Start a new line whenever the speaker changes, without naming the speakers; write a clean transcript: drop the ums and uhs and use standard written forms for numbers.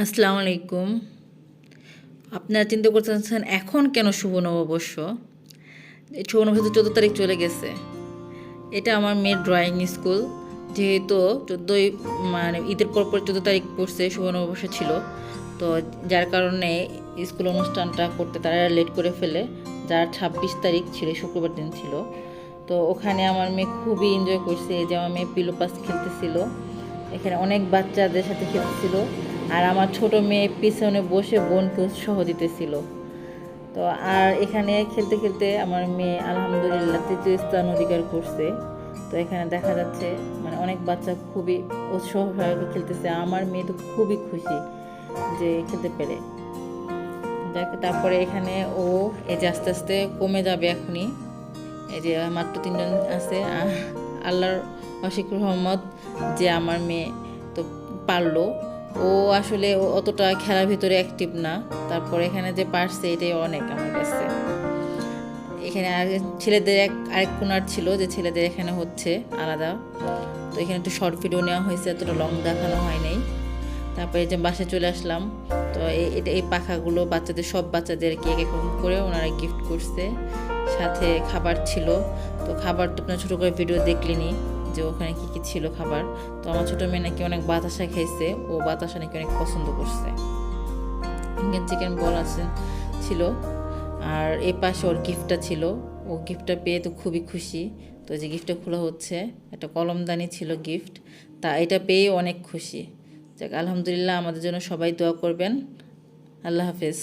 আসসালামু আলাইকুম। আপনারা চিন্তা করতেছেন এখন কেন শুভ নববর্ষ? এই শুভ নববর্ষ তো 14 তারিখ চলে গেছে। এটা আমার মেয়ের ড্রয়িং স্কুল। যেহেতু 14ই ঈদের পর 14 তারিখ পড়ছে, শুভ নববর্ষ ছিল। তো যার কারণে স্কুল অনুষ্ঠানটা করতে তারা লেট করে ফেলে। যার 26 তারিখ ছিল, শুক্রবার দিন ছিল। তো ওখানে আমার মেয়ে খুবই এনজয় করছে। এই যে আমার মেয়ে পিলো পাস খেলতেছিল, এখানে অনেক বাচ্চাদের সাথে খেলতেছিল, আর আমার ছোট মেয়ে পিছনে বসে বোনকে উৎসাহ দিতেছিল। তো আর এখানে খেলতে খেলতে আমার মেয়ে আলহামদুলিল্লাহ 3য় স্থান অধিকার করছে। তো এখানে দেখা যাচ্ছে অনেক বাচ্চা খুবই উৎসাহ সহকারে খেলতেছে। আমার মেয়ে তো খুবই খুশি যে খেলতে পেরে। তারপরে এখানে ও এই যে আস্তে আস্তে কমে যাবে এখনই। এই যে মাত্র 3জন আছে। আল্লাহর অশেষ রহমত যে আমার মেয়ে তো পারলো। ও আসলে অতটা খেলার ভিতরে অ্যাক্টিভ না, তারপর এখানে যে পারছে এটাই অনেক আমার কাছে। এখানে আর ছেলেদের আরেক কোনার ছিল, যে ছেলেদের এখানে হচ্ছে আলাদা। তো এখানে একটু শর্ট ভিডিও নেওয়া হয়েছে, এতটা লং দেখানো হয় নাই। তারপরে যে বাসায় চলে আসলাম। তো এই পাখাগুলো সব বাচ্চাদেরকে এক এক করে ওনারা গিফট করছে, সাথে খাবার ছিল। তো খাবার তো আপনার ছোটো করে ভিডিও দেখলেনি যে ওখানে কী কী ছিল খাবার। তো আমার ছোটো মেয়ে নাকি অনেক বাতাসা খাইছে, ও বাতাসা নাকি অনেক পছন্দ করছে। ইন্ডিয়ান চিকেন বল ছিল। আর এই পাশে ওর গিফটটা ছিল, ও গিফটটা পেয়ে তো খুবই খুশি। তো যে গিফটটা খোলা হচ্ছে, একটা কলমদানি ছিল গিফট, তা এটা পেয়ে অনেক খুশি। যাক আলহামদুলিল্লাহ, আমাদের জন্য সবাই দোয়া করবেন। আল্লাহ হাফেজ।